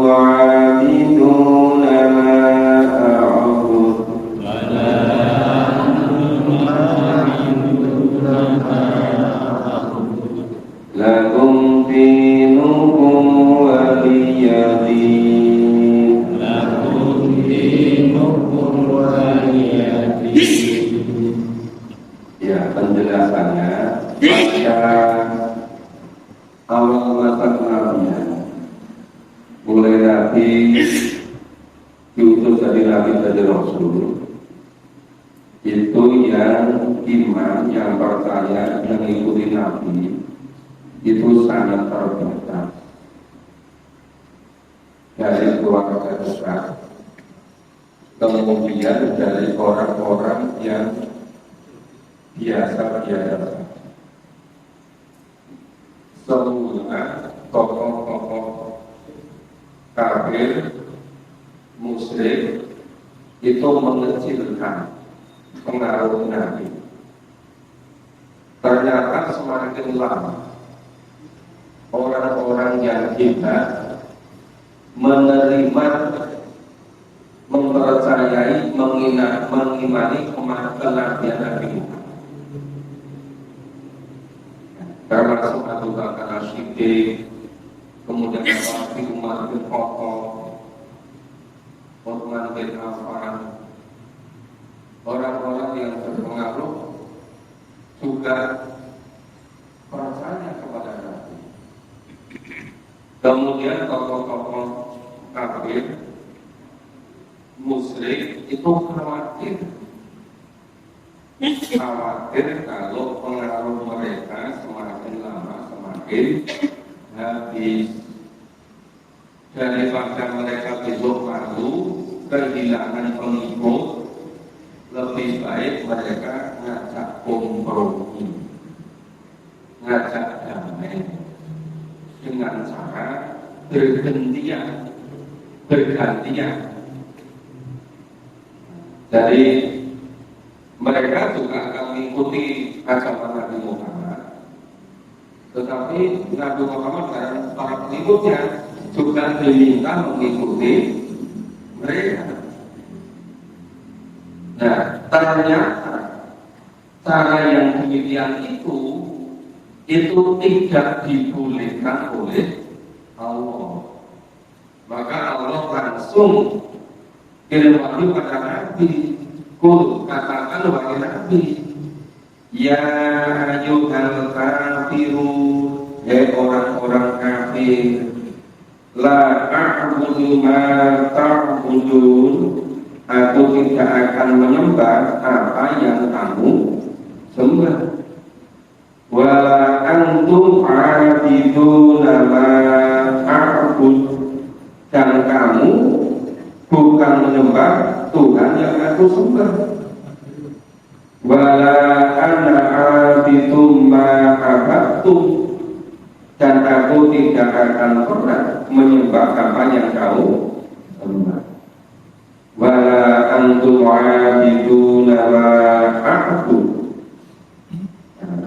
عابدون ما أعبد ولا أنتم عابدون ما أعبد لكم دينكم ولي دين لكم دينكم ولي دين. Ya, penjelasannya pada awal masa kenalnya mulai Nabi diutus dari Nabi dari Rasul itu yang iman, yang percaya, yang ikuti Nabi itu sangat terbatas dari keluarga besar, kemudian dari orang-orang yang biasa-biasa. Semua tokoh-tokoh kafir, musyrik itu mengecilkan pengaruh Nabi. Ternyata semakin lama orang-orang yang hebat menerima, mempercayai, mengimani kenabian Nabi Muhammad. Termasuk Abu Bakar As-Siddiq, kemudian Nabi Umar bin Khattab, Utsman bin Affan, orang-orang yang berpengaruh juga percaya kepada Nabi. Kemudian tokoh-tokoh kafir, musyrik itu khawatir kalau pengaruh mereka semakin lama semakin habis. Daripada mereka besok malu kehilangan pengikut, lebih baik mereka ngajak kompromi, ngajak damai dengan cara bergantian. Jadi mereka juga akan mengikuti agama Nabi Muhammad, tetapi Nabi Muhammad dan para pengikutnya juga diminta mengikuti mereka. Nah, ternyata cara yang demikian itu tidak dibolehkan oleh Allah. Maka Allah langsung kirim wahyu pada Nabi. Katakan wahai Nabi, ya ayyuhal kafirun, orang-orang kafir, la a'budu ma ta'budun, aku tidak akan menyembah apa yang kamu sembah. Wala antum 'abiduna ma a'bud, dan kamu bukan menyembah Tuhan yang aku sembah. Wala ana 'abidum ma 'abadtum, dan aku tidak akan pernah menyembah apa yang kamu sembah. Wala antum 'abiduna ma a'bud,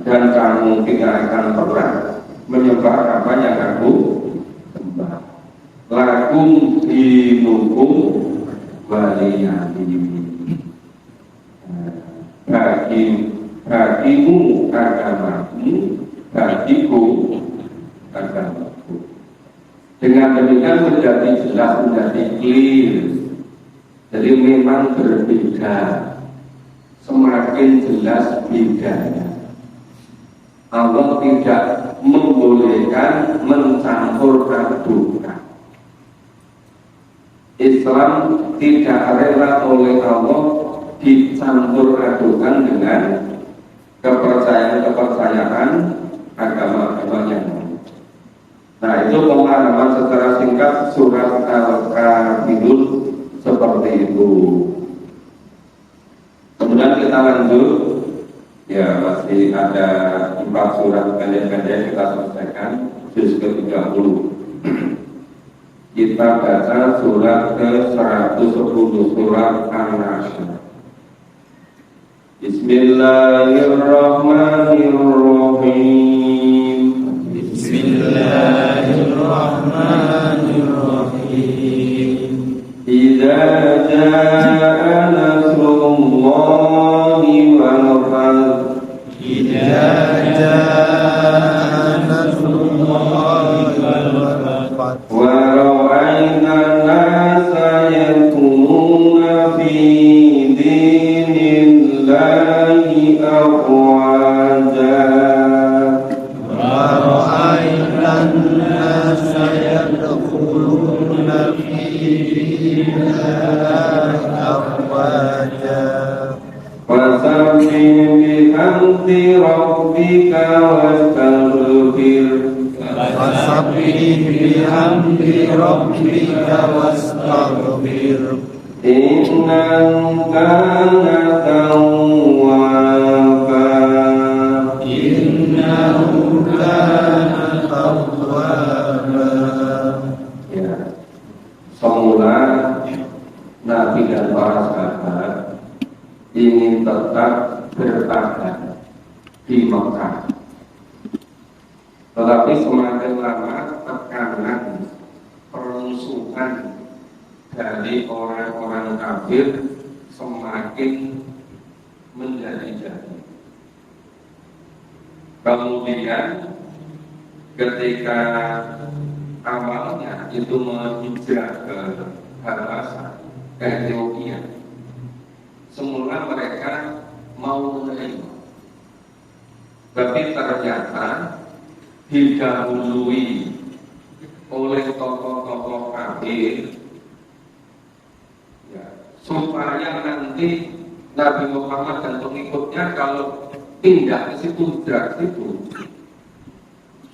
dan kamu tidak akan pernah menyembah apa yang aku sembah. Lakum dinukum waliya din, bagimu agamamu, bagiku agamaku. Dengan demikian menjadi jelas, menjadi clear. Jadi memang berbeda, semakin jelas bedanya. Allah tidak membolehkan mencampur adukan. Islam tidak rela oleh Allah dicampur adukan dengan kepercayaan agama-agama yang lain. Nah, itu pemahaman secara singkat surat Al-Kafirun seperti itu. Kemudian kita lanjut. Ya, masih ada 4 surat pendek-pendek kita selesaikan juz ke-30. Kita baca surat ke-110, surat An-Nasr. Bismillahirrahmanirrahim. Bismillahirrahmanirrahim. أفواجا ورأيت الناس يدخلون في دين الله أفواجا فسبح بحمد ربك واستغفر فسبح بحمد ربك واستغفر إنه كان توابا إنه كان توابا. Ya, semula Nabi dan para sahabat ingin tetap bertahan di Mekah, tetapi semakin lama tekanan permusuhan dari orang-orang kafir semakin menjadi-jadi. Kemudian ketika awalnya itu menghijrah ke Habasah, ke Ethiopia, semula mereka mau menerima, tapi ternyata didahului oleh tokoh-tokoh kafir, ya, supaya nanti Nabi Muhammad dan pengikutnya kalau pindah ke situ, hijrah ke situ,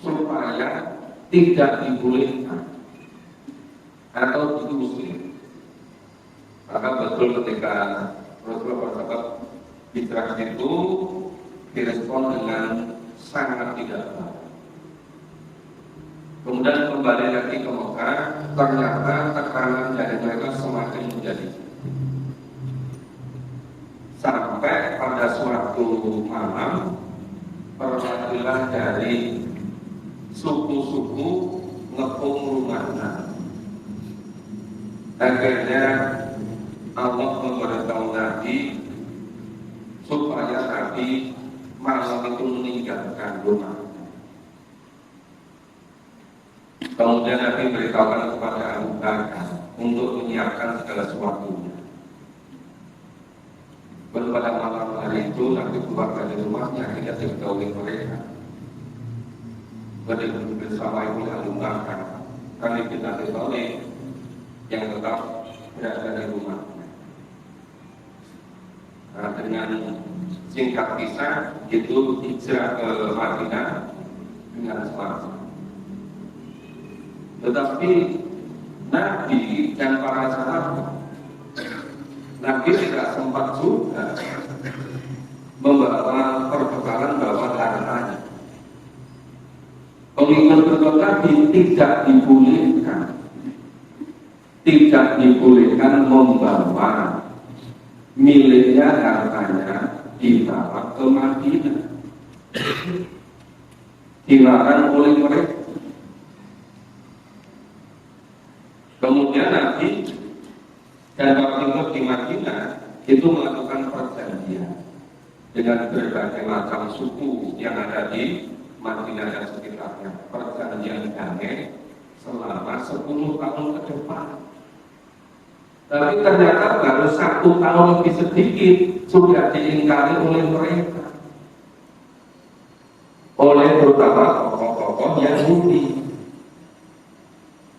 supaya tidak dibolehkan atau diusir. Maka betul ketika Rasulullah SAW hijrah itu direspon dengan sangat tidak baik. Kemudian kembali lagi ke Mekah, ternyata tekanan dari mereka semakin menjadi. Sampai pada suatu malam perwakilan dari suku-suku ngepung rumahnya. Akhirnya Allah memberitahu Nabi supaya Nabi malam itu meninggalkan rumah. Kemudian Nabi beritahukan kepada Abu Bakar untuk menyiapkan segala sesuatunya. Pada malam hari itu Nabi keluar dari rumahnya, tidak diketahui mereka. Berdiri bersama Ibu Abu Bakar, kali kita diketahui yang tetap berada di rumah. Nah, dengan singkat kisah itu hijrah ke Madinah dengan selamat. Tetapi Nabi dan para sahabat, Nabi tidak sempat juga membawa perbekalan bawa hartanya. Pengikut Nabi tidak dibolehkan membawa miliknya, hartanya dibawa ke Madinah, dilarang oleh mereka. Kemudian Nabi dan pengikut di Madinah itu melakukan perjanjian dengan berbagai macam suku yang ada di Madinah dan sekitarnya, perjanjian damai selama 10 tahun ke depan. Tapi ternyata baru 1 tahun lebih sedikit sudah diingkari oleh mereka, oleh terutama tokoh-tokoh Yahudi.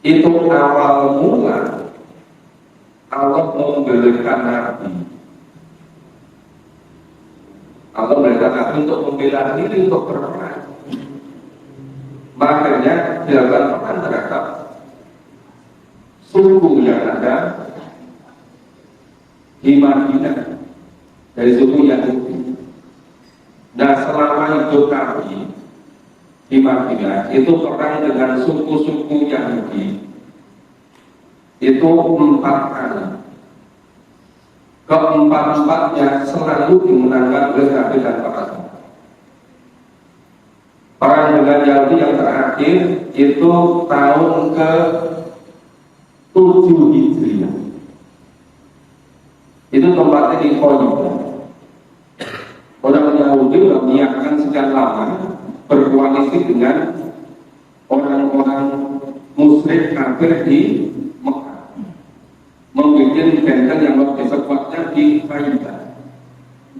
Itu awal mula Allah memberikan Nabi. Allah memberikan Nabi untuk membela diri, untuk berperang. Makanya dilakukan perang terhadap suku yang ada di Madinah dari suku Yahudi. Nah, selama hidup Nabi di Madinah itu perang dengan suku-suku Yahudi itu 4 kali. Keempat-empatnya selalu dimenangkan oleh Nabi dan para sahabat. Perang dengan Yahudi yang terakhir itu tahun ke-7 Hijriah. Itu tempatnya di Khaybar. Orang Yahudi sudah menyiapkan sekian lama berkoalisi dengan orang-orang musyrik kafir di Mekah, membuat benteng yang lebih kuatnya di Khaybar.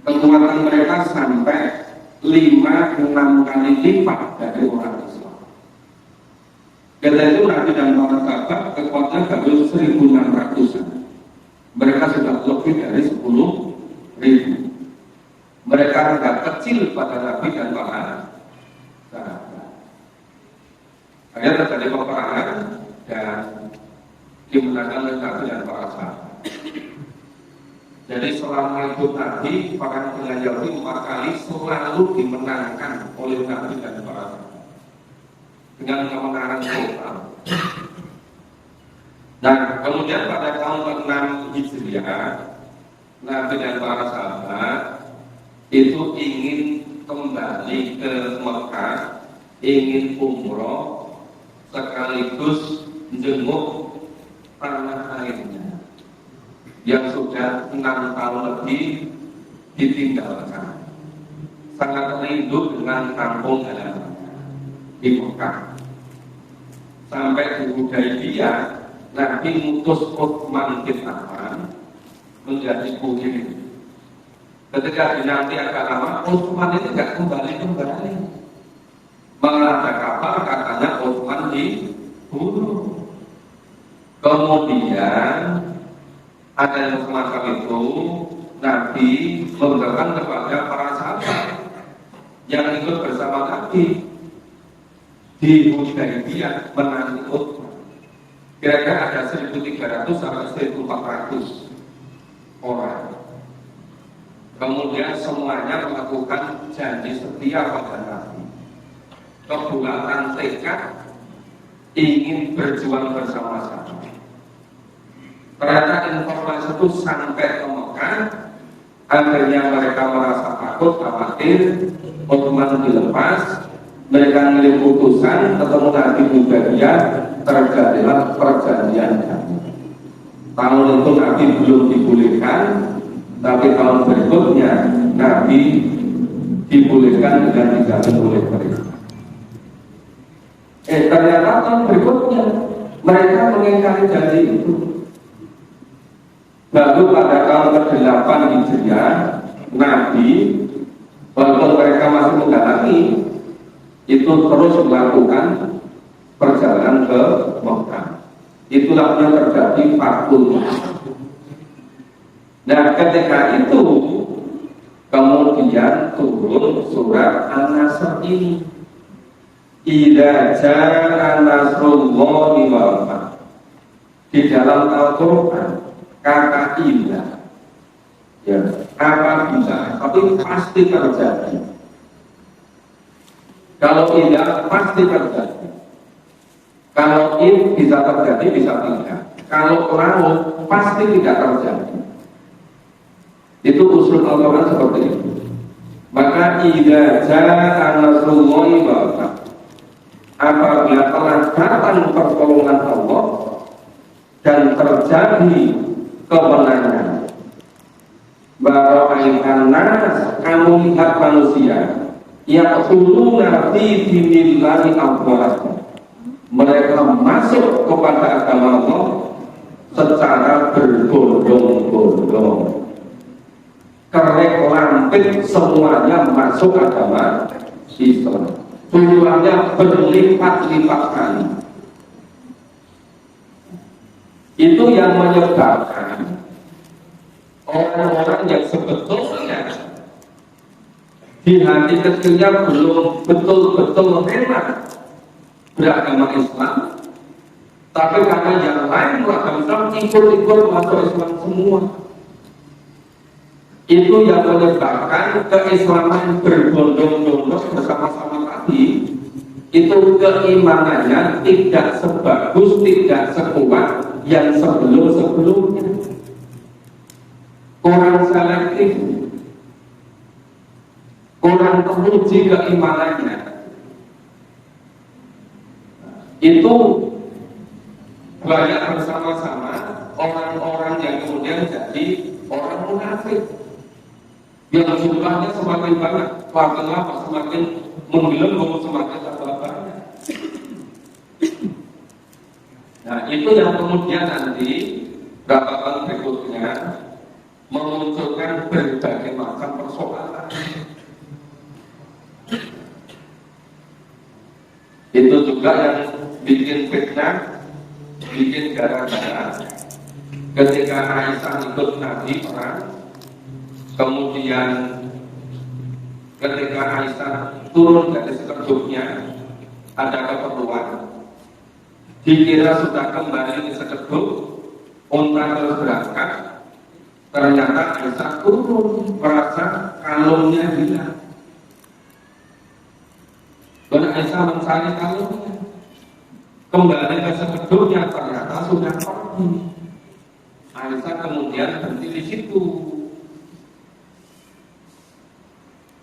Kekuatan mereka sampai 5-6 kali lipat dari orang Islam. Kata itu Nabi dan para sahabat kekuatan baru 1.600-an. Mereka sudah lebih dari 10.000. Mereka agak kecil pada Nabi dan para sahabat. Akhirnya terjadi peperangan dan dimenangkan oleh Nabi dan para sahabat. Jadi selama hidup Nabi, para dengan Yahudi 4 kali selalu dimenangkan oleh Nabi dan para sahabat dengan kemenangan total. Nah, kemudian pada tahun ke-6 Hijriah, Nabi dan para sahabat itu ingin kembali ke Mekah, ingin umroh sekaligus jenguk tanah airnya yang sudah 6 tahun lebih ditinggalkan. Sangat rindu dengan kampung halamannya di Mekah. Sampai di Hudaybiyah, Nabi mutus Utsman bin Affan menjadi kurir. Ketika dinanti agak lama, Utsman itu tidak kembali. Malah ada kabar katanya Utsman dibunuh. Kemudian ada yang semacam itu, Nabi memberikan kepada para sahabat yang ikut bersama Nabi di Hudaybiyah menanti Utsman. Kira-kira ada 1.300 sampai 1.400 orang. Kemudian semuanya melakukan janji setia pada Nabi. Kebulatan tekad ingin berjuang bersama-sama. Ternyata informasi itu sampai ke Mekah. Akhirnya mereka merasa takut, khawatir, Utsman dilepas. Mereka mengirim putusan ketemu Nabi Hudaybiyah, terjadilah perjanjian damai. Tahun itu Nabi belum dibolehkan, tapi tahun berikutnya Nabi dibolehkan dengan dijamin oleh mereka. Ternyata tahun berikutnya mereka mengingkari janji itu. Lalu pada tahun ke-8 Hijriah, Nabi walaupun mereka masih menghalangi, itu terus melakukan perjalanan ke Mekah. Itulah yang terjadi Fathul Mekah. Nah, ketika itu kemudian turun surat An-Nasr ini. Idza jaa nasrullahi wal fath. Di dalam Al-Qur'an kata idza, ya, apabila, tapi pasti terjadi. Kalau tidak pasti terjadi. Kalau ini bisa terjadi, bisa tidak. Kalau laut pasti tidak terjadi. Itu usul Al-Quran seperti itu. Maka idza jaa nasrullahi wal fath, apabila telah datang pertolongan Allah dan terjadi kemenangan. Bara'aitan nas, kamu lihat manusia yaquluna fi dinillahi afwaja. Mereka masuk kepada agama Allah secara berbondong-bondong. Kerek lampit semuanya masuk agama Islam. Jumlahnya berlipat-lipat kali. Itu yang menyebabkan orang-orang yang sebetulnya di hati kecilnya belum betul-betul rela beragama Islam, tapi karena yang lain beragama Islam ikut-ikut masuk Islam semua. Itu yang menyebabkan keislaman berbondong-bondong bersama-sama tadi. Itu keimanannya tidak sebagus, tidak sekuat yang sebelum-sebelumnya. Kurang selektif, kurang teruji keimanannya. Itu banyak bersama-sama orang-orang yang kemudian jadi orang munafik, yang jumlahnya semakin banyak, makin lama semakin menggelembung, semakin banyak. Nah, itu yang kemudian nanti beberapa berikutnya memunculkan berbagai macam persoalan. Itu juga yang bikin fitnah, bikin gara-gara ketika Aisyah ikut Nabi perang, kemudian ketika Aisyah turun dari sekedupnya, ada keperluan, dikira sudah kembali ke sekedup, unta terus berangkat, ternyata Aisyah turun, merasa kalungnya hilang. Dan Aisyah mencari kalungnya, kembali ke sekedupnya, ternyata sudah pergi. Aisyah kemudian berhenti di situ.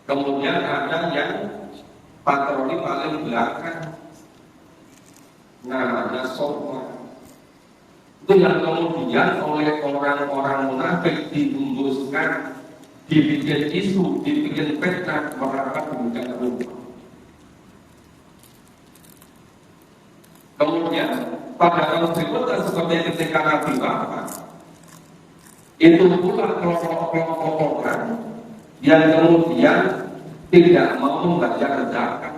Kemudian ada yang patroli paling belakang, namanya Sofwan. Itu yang kemudian oleh orang-orang munafik dihembuskan, dibikin isu, dibikin fitnah, merapat dengan rumah. Kemudian pada tahun berikutnya seperti ketika Nabi wafat, itu pula kelompok-kelompok orang yang kemudian tidak mau membayar zakat.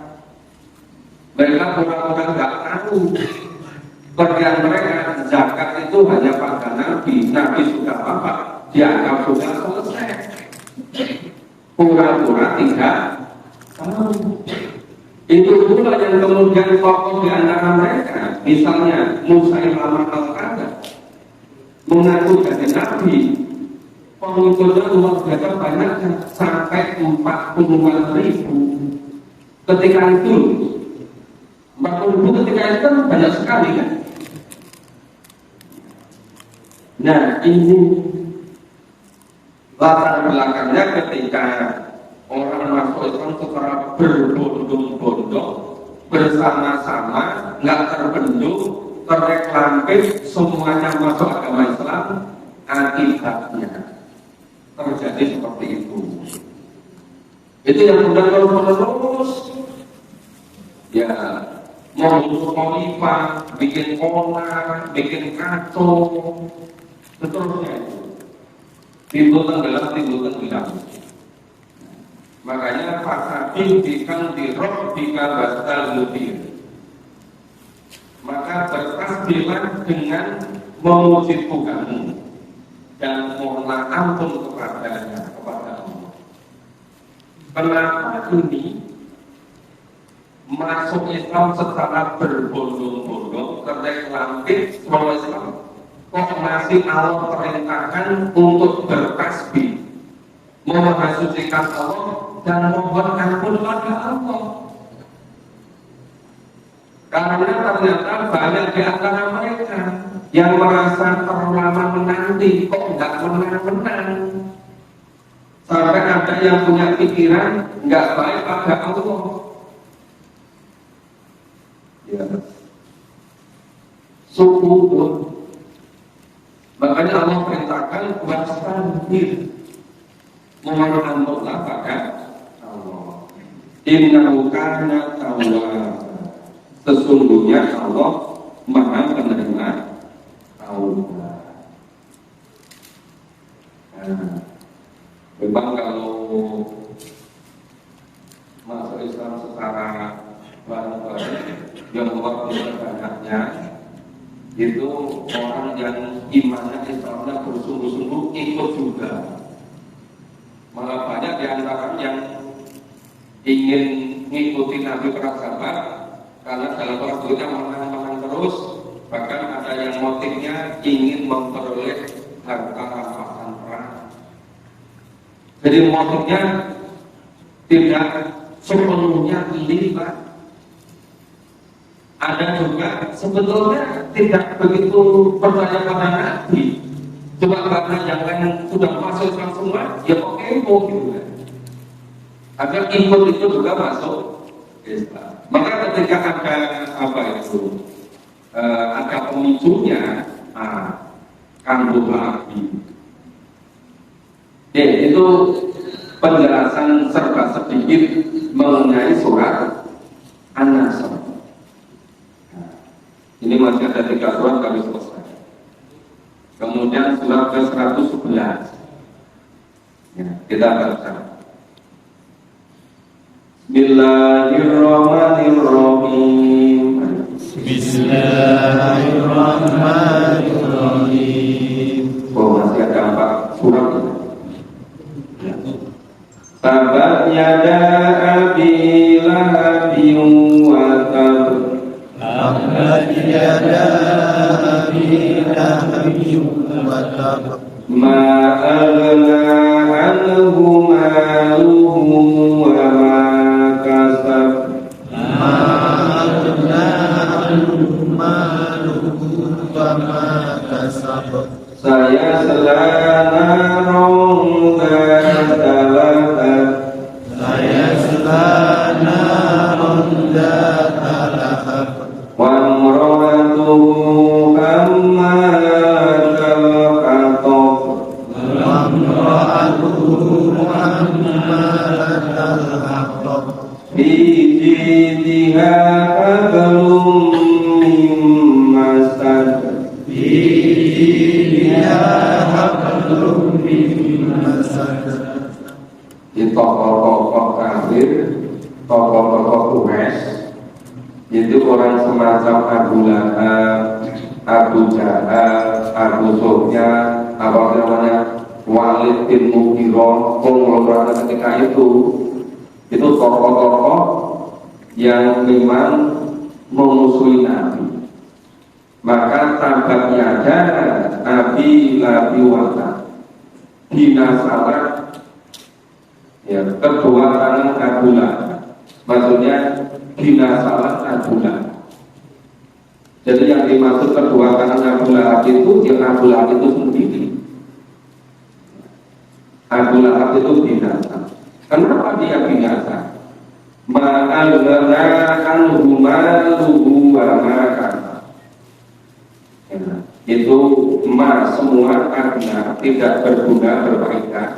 Mereka pura-pura nggak tahu. Bagian mereka zakat itu hanya pada Nabi. Nabi sudah wafat, dianggap sudah selesai. Pura-pura tidak tahu. Itu pula yang kemudian tokoh di antara mereka, misalnya Musailamah al-Kadzdzab, mengaku jadi Nabi. Pengikutnya luar biasa banyaknya, sampai 40.000. Ketika itu 40.000 ketika itu kan banyak sekali kan. Nah ini latar belakangnya ketika orang masuk Islam secara berbondong-bondong, bersama-sama, nggak terbendung, terreklampir, semuanya masuk agama Islam. Akibatnya terjadi seperti itu. Itu yang sudah terus ya membunuh khalifah, bikin onar, bikin kacau, seterusnya itu. Timbul tenggelam. Makanya fasabil bikang dirok bika bastal mubir. Maka bertasbihlah dengan memuji Tuhanmu dan mohonlah ampun kepadanya, kepada Allah. Kenapa ini masuk Islam secara berbondong-bondong, terreklampir semua Islam, kok masih Allah perintahkan untuk bertasbih, memahasucikan Allah dan mohon ampun pada Allah? Karena ternyata banyak di antara mereka yang merasa terlama menanti, kok nggak menang-menang. Sampai ada yang punya pikiran nggak baik pada Allah. Ya. Syukur. Makanya Allah perintahkan wastaghfir, mohon ampunlah pada Allah. Innahu kana tawwab. Sesungguhnya Allah Maha penerima taubat. Nah, memang kalau masuk Islam secara bareng-bareng yang luar biasa banyaknya, itu orang yang imannya Islamnya bersungguh-sungguh ikut juga. Malah banyak di antara yang ingin mengikuti Nabi perang Sabar, karena dalam perang dunia menang-menang terus. Bahkan ada yang motifnya ingin memperoleh harta rampasan perang. Jadi motifnya tidak sepenuhnya libat. Ada juga sebetulnya tidak begitu percaya pada Nabi, cuma karena yang lain sudah masuk Islam semua, ya oke, mau gitu kan. Agar ikut itu juga masuk Islam. Maka ketika ada ada pemicunya, kambuh lagi. Itu penjelasan serba sedikit mengenai surat An-Nasr. Ini masih ada 3 surat kami selesai. Kemudian surat ke-111. Ya, kita baca. Bismillahirrahmanirrahim. Bismillahirrahmanirrahim. Oh, masih ada 4 surat. Tabat yada abi lahabin wa tab. Tabat yada abi lahabin wa tab. Ma aghna anhu maluhu wa ma kasab. Ma aghna anhu maluhu wa ma kasab. Saya selanarong datalahat. Saya selanarong datalahat. Wa mra'atuhu hammalatal hatab. Wa mra'atuhu hammalatal hatab. Fi jidha hablum min masad. Di tokoh-tokoh kafir, tokoh-tokoh Quraisy, itu orang semacam Abu Lahab, Abu Jahal, Abu Sufyan, apa namanya, Walid bin Mughirah, konglomerat ketika itu tokoh-tokoh yang memang memusuhi Nabi. Maka tampaknya ada Abi Labi Wata binasalah, ya, kedua tangan Abu Lahab, maksudnya binasalah Abu Lahab. Jadi yang dimaksud kedua tangan Abu Lahab itu yang Abu Lahab itu sendiri. Abu Lahab itu binasa. Kenapa dia binasa? Ma'alana anhu maluhu wa ma. Itu semua karena tidak berguna berfaedah.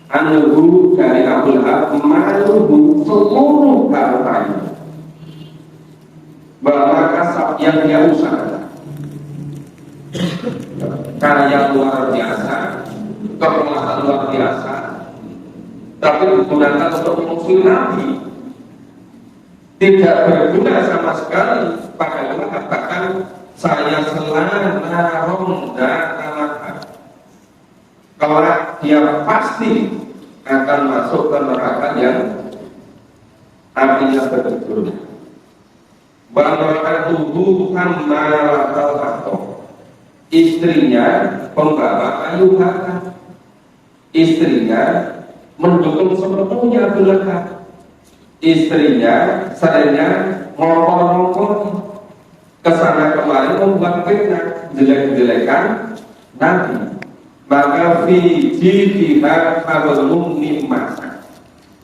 Anhu dari Abu Lahab maluhu seluruh hartanya, bahwa kasab yang dia usaha, kaya luar biasa, kekuasaan luar biasa, tapi digunakan untuk memusuhi Nabi, tidak berguna sama sekali. Padahal mengatakan saya selanarong datalahat, kelak dia pasti akan masuk ke neraka yang apinya berjulur. Ba'atuhu hammalatal hatab, istrinya pembawa kayu bakar, istrinya mendukung sepenuhnya Abu Lahab, istrinya seringnya ngompor-ngompor kesana kemari membuat fitnah, jelek-jelekan Nabi. Maka fi jidha hablum min masad,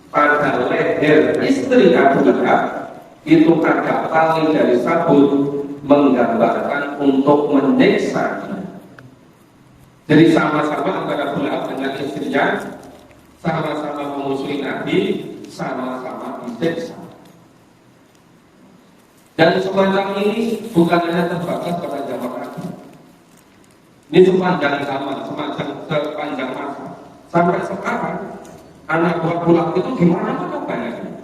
pada leher istri Abu Lahab itu ada tali dari sabut, menggambarkan untuk menyiksa. Jadi sama-sama antara Abu Lahab dengan istrinya, sama-sama memusuhi Nabi, sama-sama disiksa. Dan semacam ini bukan hanya terbatas pada zaman Nabi. Ini sepanjang zaman, sepanjang masa. Sampai sekarang, anak buah Abu Lahab itu gimana-mana banyaknya.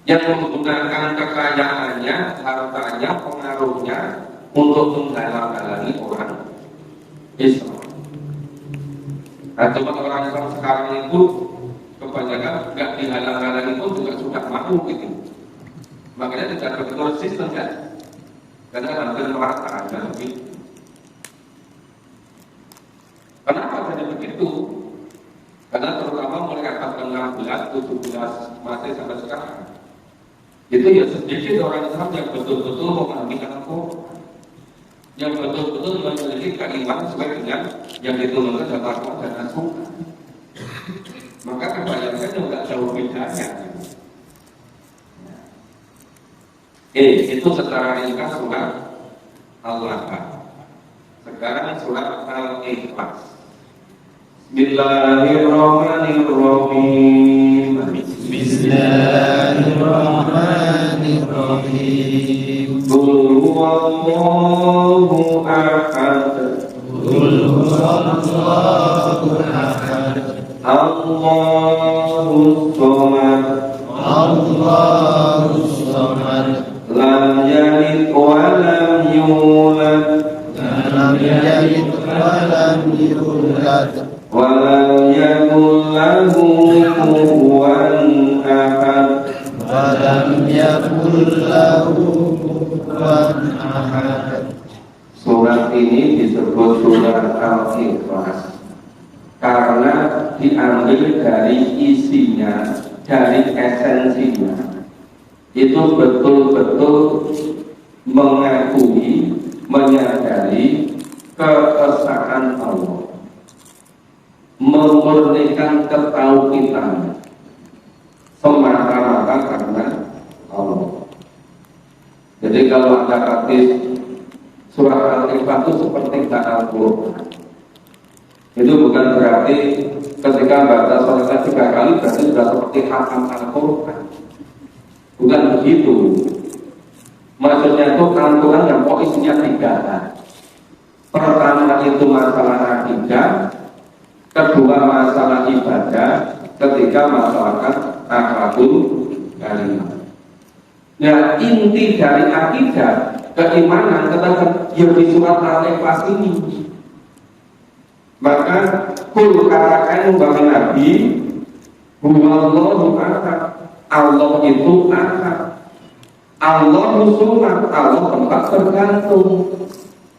Yang menggunakan kekayaannya, hartanya, pengaruhnya untuk menghalang-halangi orang Islam. Nah, cuma orang Islam sekarang itu kebanyakan nggak dihalang-halangi pun juga sudah mampu gitu. Makanya tidak betul sistem kan, karena hampir merata ada begitu. Kenapa jadi begitu? Karena terutama mulai abad 16, 17 masih sampai sekarang, itu ya sedikit orang Islam yang betul-betul memahami Al-Quran, yang betul-betul memiliki keimanan sesuai dengan yang diturunkan dalam Al-Quran dan As-Sunnah. Maka kebanyakan juga jauh bedanya. Itu secara ringkas surat Al-Lahab. Sekarang surat Al-Ikhlas. Bismillahirrahmanirrahim. Bismillahirrahmanirrahim. Qul huwallahu ahad. Qul huwallahu ahad. Allahus samad. Allahus samad. Lam yalid wa lam yulad. Lam yalid wa lam yulad. Wa lam yakul lahu kufuwan ahad. Wa lam yakul lahu kufuwan ahad. Surat ini disebut surat Al-Ikhlas karena diambil dari isinya, dari esensinya. Itu betul-betul mengakui, menyadari keesaan Allah, memurnikan ketauhidan semata-mata karena Allah. Jadi kalau Anda hadis surat Al-Ikhlas itu seperti Al-Quran. Itu bukan berarti ketika baca surat 3 kali berarti sudah seperti hatam Al-Quran. Bukan begitu. Maksudnya itu Al-Quran yang kok isinya 3 hal. Pertama itu masalah akidah, kedua masalah ibadah, ketiga masalah akhlakul karimah. Nah, inti dari akidah, keimanan katakan yang di surat Al-Ikhlas ini. Maka kul katakan bahwa Nabi huwallahu ahad, Allah itu ahad, Allah samad, Allah tempat tergantung,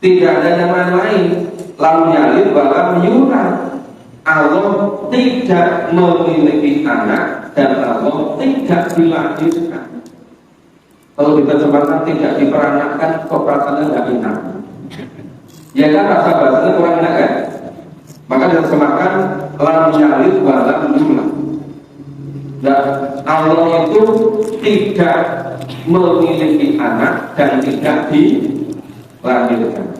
tidak ada nama lain. Lam yalid wa lam yulad, Allah tidak memiliki anak dan Allah tidak dilahirkan. Kalau diterjemahkan tidak diperanakkan, keperatannya nggak enak. Ya kan, rasa bahasanya kurang enak kan? Maka diterjemahkan lam yalid wa lam yulad. Nah, Allah itu tidak memiliki anak dan tidak dilahirkan.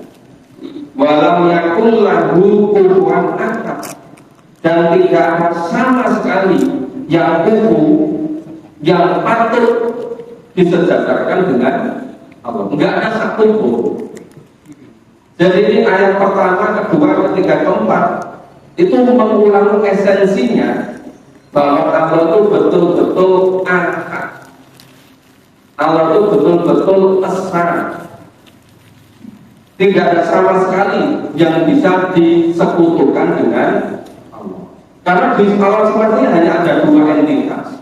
Walam yakul lahu kufuwan ahad, dan tidak sama sekali yang kufu, yang patut disejajarkan dengan Allah. Enggak ada satu pun. Jadi ini ayat pertama, kedua, ketiga, keempat itu mengulang esensinya bahwa Allah itu betul-betul ahad. Allah itu betul-betul esa. Tidak ada sama sekali yang bisa disekutukan dengan Allah. Karena di alam semesta ini hanya ada 2 entitas.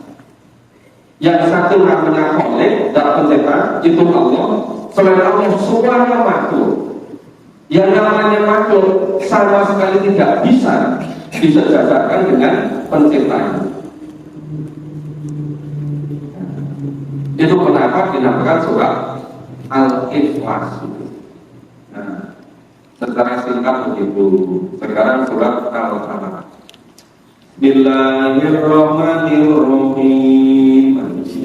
Yang satu namanya Khalik dan pencipta, itu Allah. Selain Allah semuanya makhluk. Yang namanya makhluk sama sekali tidak bisa disejajarkan dengan penciptanya. Itu kenapa dinamakan surat Al-Ikhlas. Nah, secara singkat begitu. Sekarang surat Al-Falaq. Bismillahirrahmanirrahim.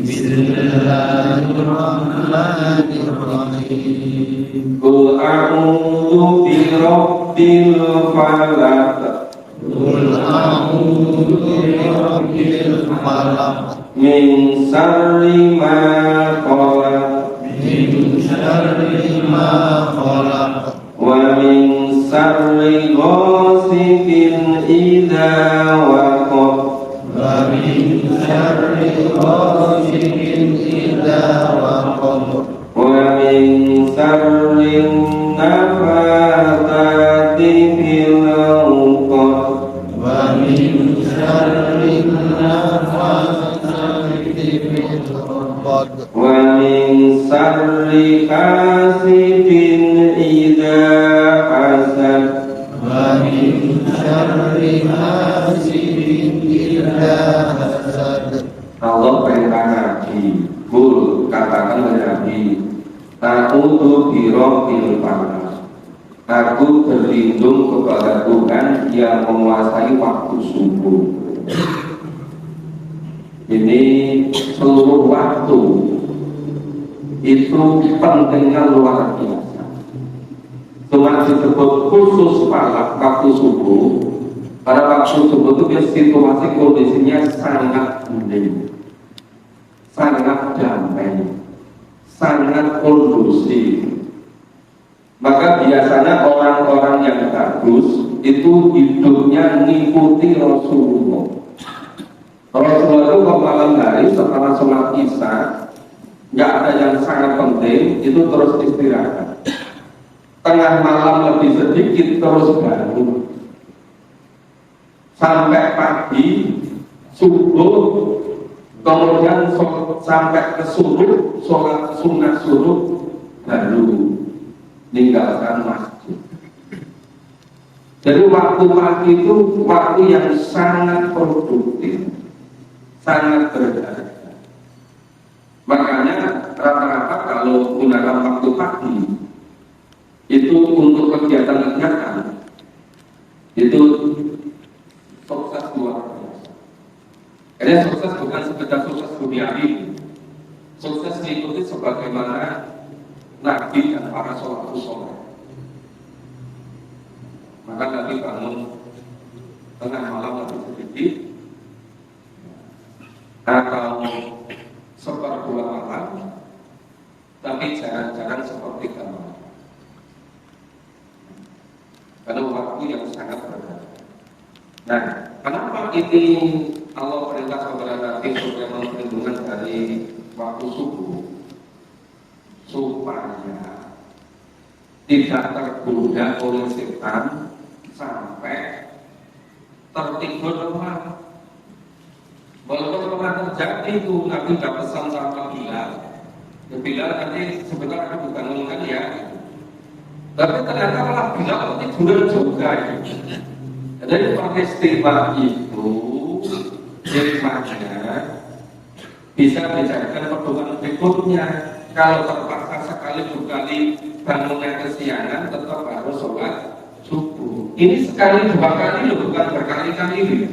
Bismillahirrahmanirrahim. Qul a'udzu birabbil falaq. Qul a'udzu birabbil falaq. Min syarri ma khalaq. Min syarri ma khalaq. Wa min syarri ghasiqin idza waqab. Wa min syarri ghasiqin idza waqab. Wa min syarri nafathati fil 'uqad. Wa min syarri nafathati fil 'uqad. Wa min syarri hasidin idza hasad. Wa min syarri hasidin idza hasad. Allah perintah Nabi, Qul, katakan oleh Nabi, ta'udzu birabbil falaq. Aku berlindung kepada Tuhan yang menguasai waktu subuh. Ini seluruh waktu itu pentingnya luar biasa. Cuma disebut khusus falaq waktu subuh. Pada waktu subuh itu situasi kondisinya sangat hening, sangat damai, sangat kondusif. Maka biasanya orang-orang yang bagus itu hidupnya mengikuti Rasulullah. Rasulullah itu kalau malam hari setelah sholat isya nggak ada yang sangat penting, itu terus istirahat. Tengah malam lebih sedikit terus bangun sampai pagi subuh, kemudian sampai ke suruh, sholat sunnah suruh, baru meninggalkan masjid. Jadi waktu pagi itu waktu yang sangat produktif, sangat berharga. Makanya rata-rata kalau gunakan waktu pagi itu untuk kegiatan-kegiatan itu sukses luar biasa. Karena sukses bukan sekedar sukses duniawi, sukses diikuti sebagaimana Nabi dan para salafus saleh. Maka Nabi bangun tengah malam lebih sedikit atau seperdua malam, tapi jarang-jarang sepertiga malam. Karena waktu yang sangat berharga. Nah, kenapa ini Allah perintah kepada Nabi supaya memperlindungan dari waktu subuh? Supaya tidak tergoda oleh setan sampai tertidur lemah. Walaupun pernah terjadi itu, Nabi sudah pesan sama Bilal. Bilal nanti sebentar akan dibangunkan ya. Tapi ternyata malah Bilal tiduran juga. Jadi peristiwa itu hikmahnya bisa dijadikan pedoman berikutnya. Kalau terpaksa sekali berkali bangunnya kesiangan, tetap harus sholat subuh. Ini sekali dua kali loh, bukan berkali-kali.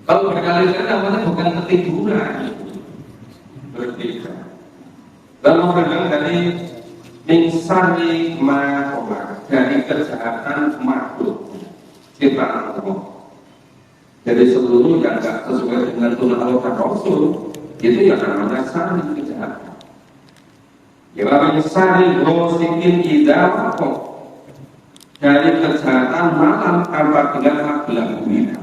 Kalau berkali-kali namanya bukan ketiduran, berbeda. Dan memandang dari mingsari mahoma, dari kejahatan makhluk ciptaan Allah. Jadi seluruh yang tidak sesuai dengan tuntunan Allah dan Rasul itu yang namanya sari kejahatan. Ya, mingsari gosikin idawakok, dari kejahatan malam apabila gelap gulita.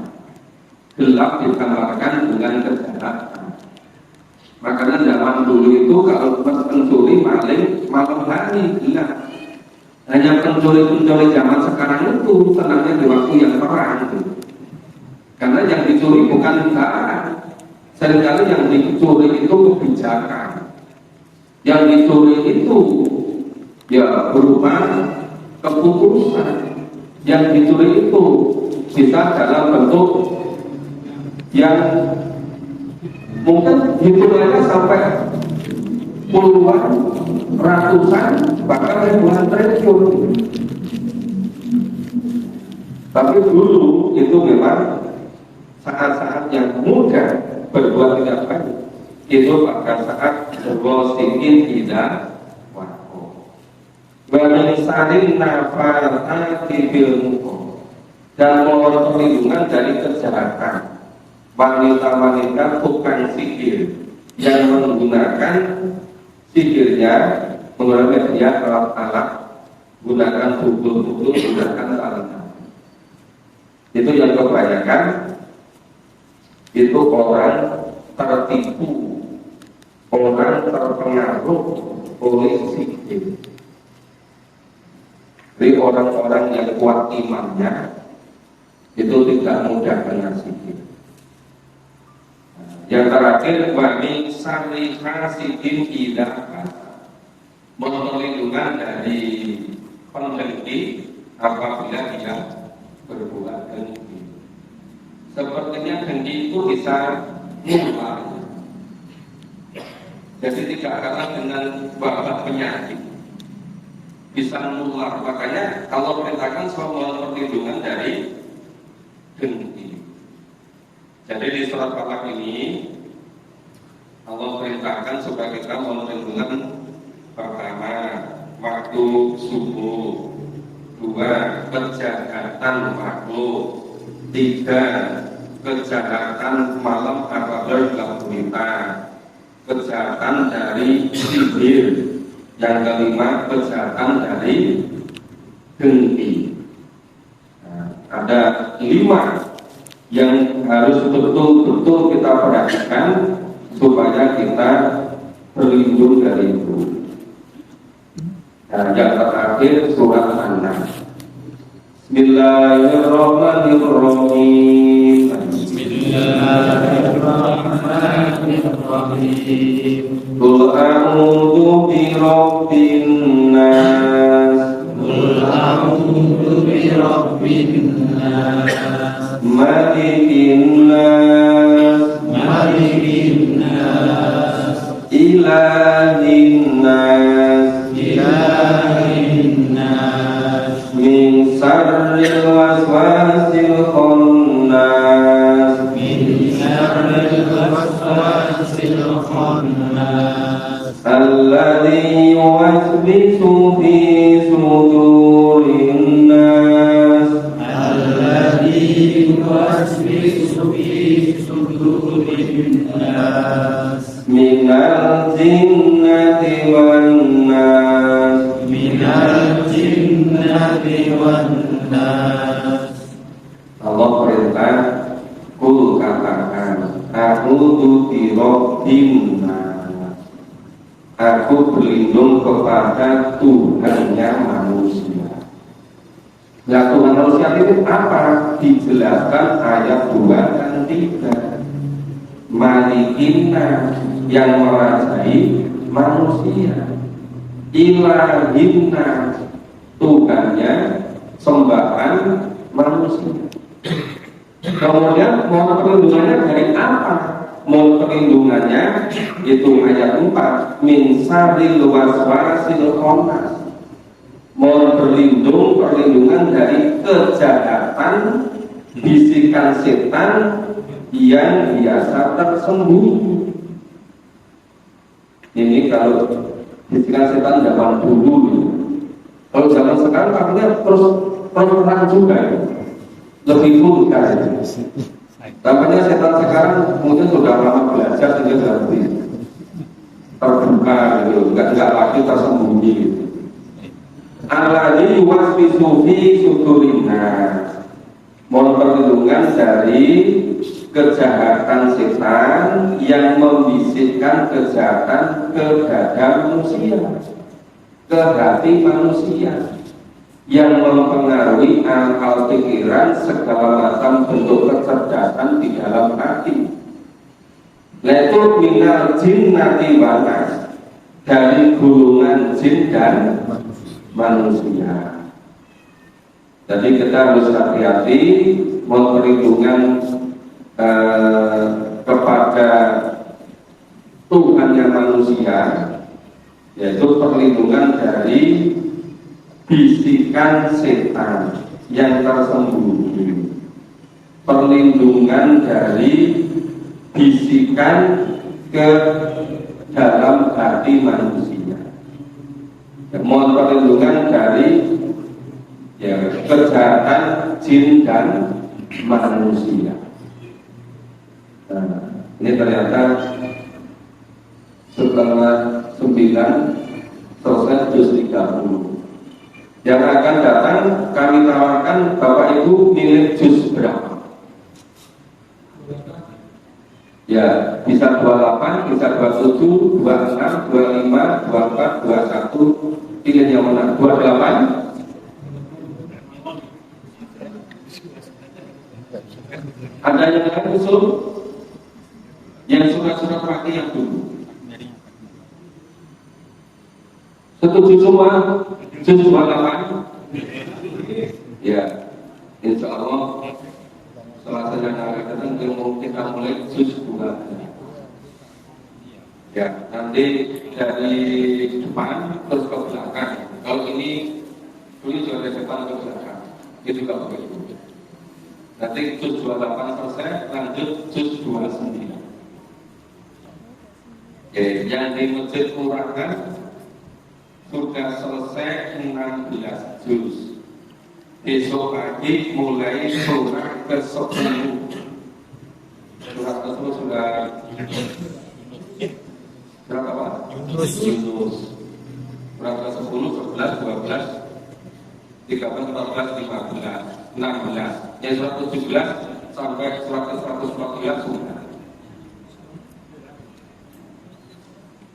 Gelap digambarkan dengan kejahatan. Makanya zaman dulu itu kalau pencuri maling malam hari gelap. Hanya pencuri-pencuri zaman sekarang itu senangnya di waktu yang terang. Karena yang dicuri bukan barang, seringkali yang dicuri itu kebijakan. Yang dicuri itu ya berupa keputusan. Yang dicuri itu bisa dalam bentuk yang mungkin hitungannya sampai puluhan, ratusan, bahkan ribuan triliun. Tapi dulu itu memang saat-saat yang mudah berbuat tidak baik, itu pada saat bergosikin tidak waktu. Wamisarin nafarati bilmuko, dan mohon perlindungan dari kejahatan wanita-wanita tukang sihir yang menggunakan sihirnya, menggunakan dia alat-alat, gunakan bubul-bubul, gunakan talian. Itu yang kebanyakan itu orang tertipu, orang terpengaruh oleh sihir. Jadi orang-orang yang kuat imannya itu tidak mudah kena sihir. Yang terakhir, wami sari hasidin idah, mohon perlindungan dari penghenti apabila dia berbuat dengki. Sepertinya dengki itu bisa nular, jadi tidak kalah dengan wabah penyakit, bisa nular. Makanya kalau perintahkan mohon perlindungan dari dengki. Jadi di surat Falaq ini Allah perintahkan supaya kita mohon perlindungan. Pertama, waktu subuh. Dua, kejahatan makhluk. Tiga, kejahatan malam apabila gelap gulita. Kejahatan dari sihir. Yang kelima, kejahatan dari dengki. Nah, ada 5 yang harus betul-betul kita perhatikan supaya kita berlindung dari itu. Nah, yang terakhir surat An-Nahl. Bismillahirrahmanirrahim. Bismillahirrahmanirrahim. Qul a'udzu birabbin nas. Qul a'udzu birabbin nas. Malikin nas. Malikin nas. Ilahin nas. Ilahin nas. Min syarril waswasil khannas. Min syarril waswasil khannas. Alladzi yuwaswisu fi sudurin nas. Alladzi yuwaswisu fi sudurin nas. Minal jinnati wan nas. Minal jinnati wan nas. Allah perintah, kul katakan, a'udzu birabbin nas. Aku berlindung kepada Tuhannya manusia. Nah, Tuhan manusia itu apa? Dijelaskan ayat 2 dan 3. Malikinna, yang merajai manusia. Ilahinna, Tuhannya, sembahan manusia. Kemudian mohon perlindungannya dari apa? Mohon perlindungannya itu ayat 4. Min syarril waswasil khannas. Mohon perlindungan dari kejahatan bisikan setan yang biasa tersembunyi. Ini kalau bisikan setan zaman dulu. Kalau zaman sekarang artinya terus terang juga. Lebih vulgar. Tampaknya setan sekarang mungkin sudah lama belajar sehingga lebih terbuka gitu, nggak lagi tersembunyi gitu. Alladzi yuwaswisu fi sudurina. Mohon perlindungan dari kejahatan setan yang membisikkan kejahatan ke dada manusia, ke hati manusia, yang mempengaruhi akal pikiran segala macam bentuk kecerdasan di dalam hati. Yaitu minal jinnati wan nas, dari golongan jin dan manusia. Jadi kita harus hati-hati perlindungan kepada Tuhannya manusia, yaitu perlindungan dari bisikan setan yang tersembunyi, perlindungan dari bisikan ke dalam hati manusia. Mohon perlindungan dari kejahatan jin dan manusia. Nah, ini ternyata setelah 9 selesai juz 30. Yang akan datang kami tawarkan Bapak Ibu milih juz berapa? Ya, bisa 28, bisa 27, 26, 25, 24, 21. Pilih yang mana? 28? Ada yang lain usul? Yang surat-surat pakai yang dulu. Setuju semua? Juz 28? Ya, insya Allah Selasa yang akan datang kita mulai juz 2. Ya, nanti dari depan terus ke belakang. Kalau ini dulu juga dari depan ke belakang. Itu juga begitu. Nanti juz 28 selesai, lanjut juz 29. Oke, yang di Masjid Murahan sudah selesai 16 juz. Besok pagi mulai surat ke-10. Surat ke-10 sudah berapa Pak? Yunus. Surat ke-10, 11, 12, 13, 14, 15, 16. Yang surat ke-17 sampai surat ke-114 sudah.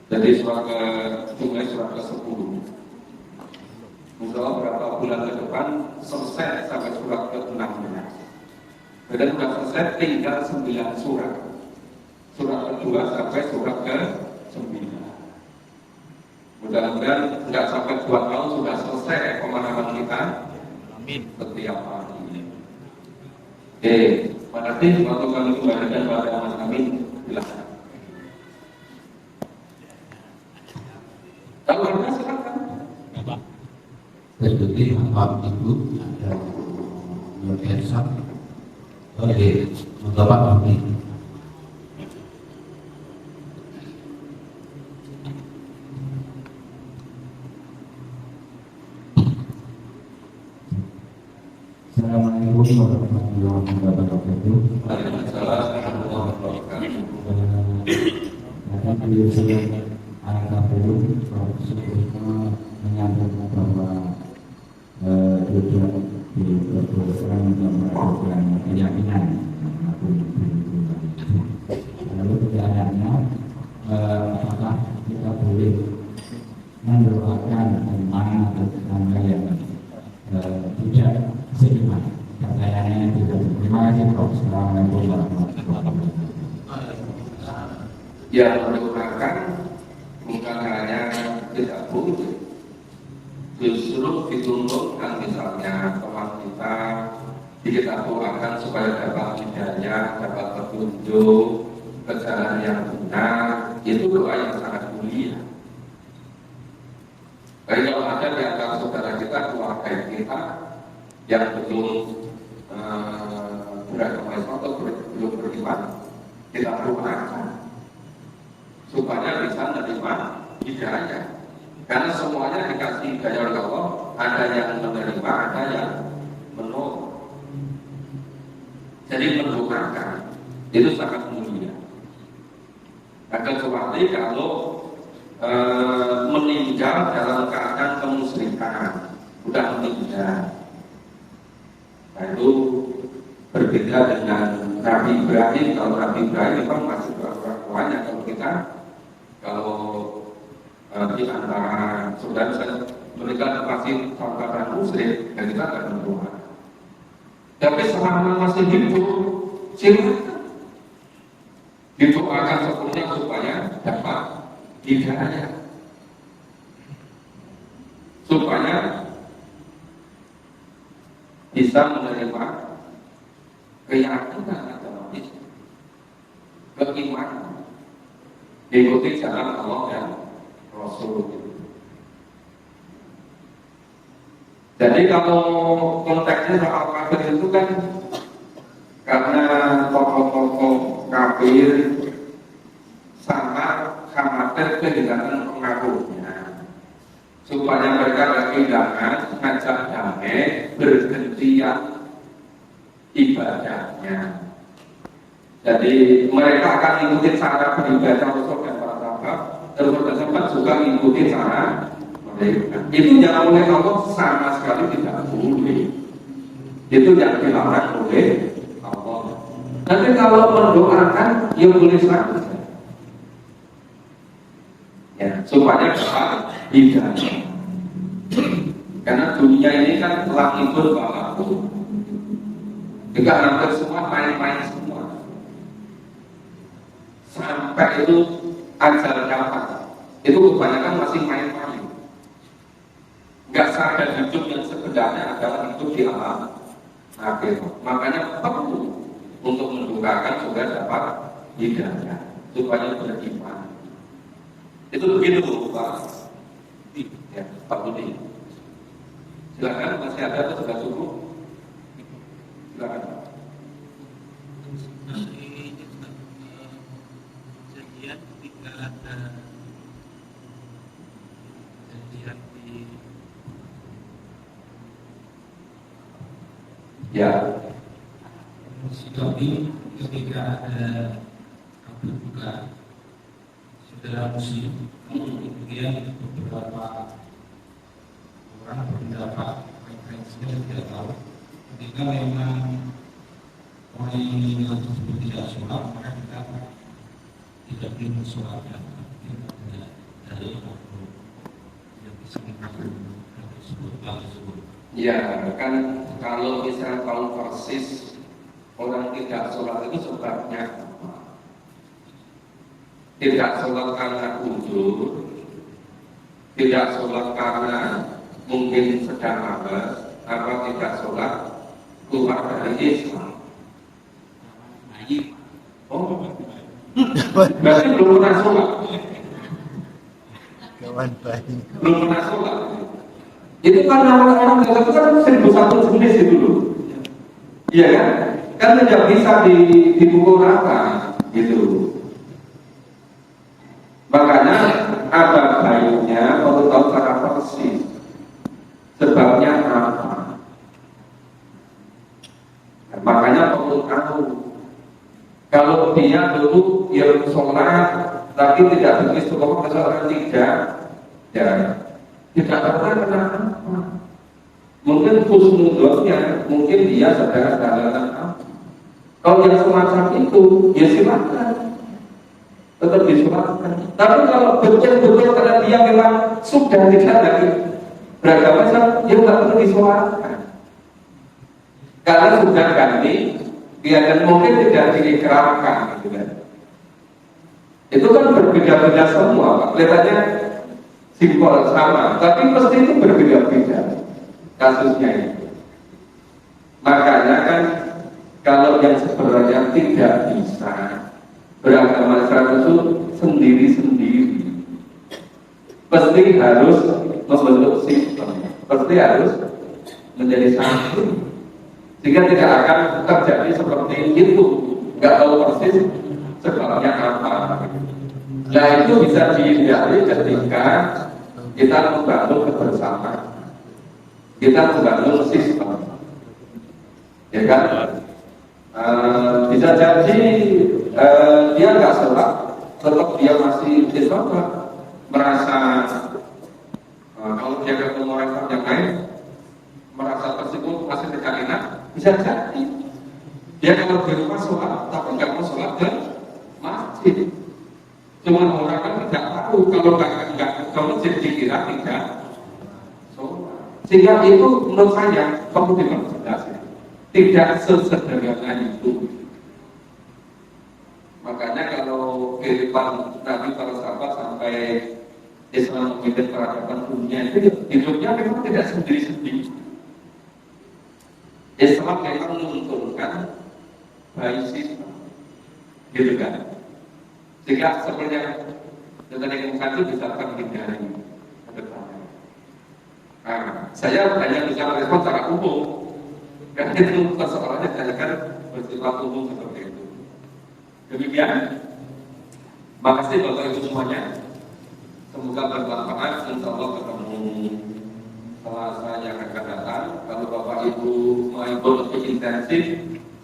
Jadi surat ke-10. Insya Allah berapa bulan ke depan selesai sampai surat ke-16. Dan sudah selesai tinggal 9 surat. Surat kedua sampai surat ke-9. Mudah-mudahan nggak sampai 2 tahun sudah selesai pemahaman kita. Amin. Setiap hari. Oke, berarti waktu kami kembalikan pada Mas Amin, silakan. Kalau ada silakan. Bapak. Jadi maaf Ibu ada WhatsApp. Oke, Bapak Amin. Assalamualaikum warahmatullahi wabarakatuh. Waalaikumsalam warahmatullahi wabarakatuh. Sebelumnya menyampaikan bahwa tujuan di perbuatan untuk melakukan keyakinan. Lalu pertanyaannya, apakah kita boleh mendoakan teman atau tetangga yang tidak seiman? Pertanyaannya tidak. Terima kasih Prof. Assalamualaikum warahmatullahi wabarakatuh. Yang mendoakan bukan hanya tidak boleh, justru dituntunkan. Misalnya teman kita doakan supaya dapat hidayah, dapat petunjuk ke jalan yang benar, itu doa yang sangat mulia. Tapi kalau ada di antara saudara kita, keluarga kita yang belum beragama Islam atau belum beriman, kita doakan supaya bisa menerima hidayah. Karena semuanya dikasih hidayah oleh Allah, ada yang menerima, ada yang menolak. Jadi mendoakan itu sangat mulia. Kecuali kalau meninggal dalam keadaan kemusyrikan, sudah meninggal. Nah, itu berbeda dengan Nabi Ibrahim. Kalau Nabi Ibrahim memang masih berlakuannya. Kalau kita, kalau di antara saudara saya meninggal masih saudara musyrik, dan kita akan berdoa. Tapi selama masih hidup, silakan didoakan sepenuhnya supaya dapat hidayah, supaya bisa menerima keyakinan agama Islam, keimanan, ikuti jalan Allah dan Rasul. Jadi kalau konteksnya soal kafir itu kan karena tokoh-tokoh kafir sangat khawatir kehilangan pengaruhnya, supaya mereka gak kehilangan ngajak damai, bergantian ibadahnya. Jadi mereka akan mengikuti cara beribadah Rasul dan para sahabat, terus sahabat juga mengikuti cara mereka. Itu yang oleh Allah sama sekali tidak boleh. Itu yang dilarang oleh Allah. Tapi kalau mendoakan, ya boleh saja. Ya, supaya dapat hidayah. Karena dunia ini kan telah ikut balaku. Jika hampir semua main-main semua. Sampai itu ajal kapan? Itu kebanyakan masih main-main. Gak sadar hidup yang sebenarnya adalah hidup di alam akhir. Makanya perlu untuk mendoakan supaya dapat hidayah, supaya beriman. Itu begitu Pak. Ya, Pak Budi. Silakan, masih ada atau sudah cukup? Silakan. Janjian ketika ada janjian di Ya. Tapi ketika ada kabel buka saudara muslim, kemudian beberapa orang berpendapat referensinya tidak tahu, ketika memang orang yang meninggal tersebut tidak sholat, maka kita tidak boleh mensolatkan. Kita tidak dalil atau tidak bisa mengatakan hal tersebut. Ya, kan kalau misalnya tahu persis orang tidak sholat itu sebabnya apa? Tidak sholat karena uzur, tidak sholat karena mungkin sedang malas, apa tidak sholat keluar dari Islam. Oh, berarti belum pernah sholat. Belum pernah sholat. Itu karena orang-orang itu kan 1001 jenis itu loh. Iya kan? Kan tidak bisa dipukul rata gitu. Makanya ada baiknya perlu tahu secara persis sebabnya apa. Nah, makanya perlu tahu. Kalau dia dulu yang sholat tapi tidak begitu kalau kesalahan tidak, ya tidak pernah kenapa. Mungkin khusnudonnya, mungkin dia sedang dalam apa. Kalau yang semacam itu, ya silakan tetap disolatkan. Tapi kalau betul-betul karena dia memang sudah tidak lagi beragama Islam, ya nggak perlu disolatkan. Karena sudah ganti, dia dan mungkin tidak diikrarkan, gitu kan. Itu kan berbeda-beda semua, Pak. Kelihatannya simpel sama, tapi pasti itu berbeda-beda kasusnya itu. Makanya kan kalau yang sebenarnya tidak bisa beragama Islam itu sendiri-sendiri, pasti harus membentuk sistem, pasti harus menjadi satu, sehingga tidak akan terjadi seperti itu, nggak tahu persis sebabnya apa. Nah itu bisa dihindari ketika kita membangun kebersamaan, kita membangun sistem, ya kan? Bisa jadi dia nggak sholat, tetap dia masih Islam, merasa kalau dia ketemu orang yang lain merasa tersinggung, masih tidak enak, bisa jadi dia kalau di rumah sholat tapi nggak mau sholat ke masjid. Cuma orang kan tidak tahu kalau nggak ke masjid dikira tidak sholat, sehingga itu menurut saya perlu diperjelas. Tidak sesederhana itu. Makanya kalau kehidupan Nabi para sahabat sampai Islam memimpin peradaban dunia itu hidupnya memang tidak sendiri-sendiri. Islam memang menuntunkan baik sistem, gitu kan? Sehingga seperti yang tadi itu bisa terhindari ke depannya. Nah, saya hanya bisa merespon secara umum. Karena itu persoalannya kan bersifat umum seperti itu. Demikian. Makasih Bapak Ibu semuanya. Semoga bermanfaat. Insya Allah ketemu Selasa yang akan datang. Kalau Bapak Ibu mau ikut lebih intensif,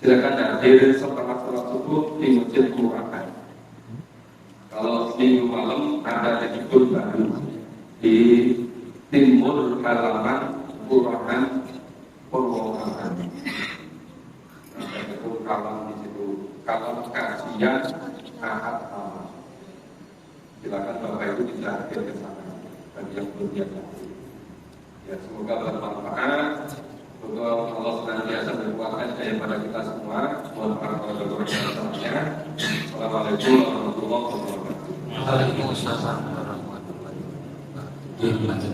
silakan hadir setelah sholat subuh di Masjid Kelurahan. Kalau minggu malam ada jadwal baru di timur halaman Kelurahan Purwokerto. Itu kalau di situ, kalau kajian Ahad malam. Silakan Bapak Ibu bisa hadir ke sana bagi yang belum biasa. Ya, semoga bermanfaat. Semoga Allah senantiasa berkuasa hidayah pada kita semua. Mohon maaf kalau ada kesalahannya. Assalamualaikum warahmatullahi wabarakatuh. Waalaikumsalam warahmatullahi wabarakatuh.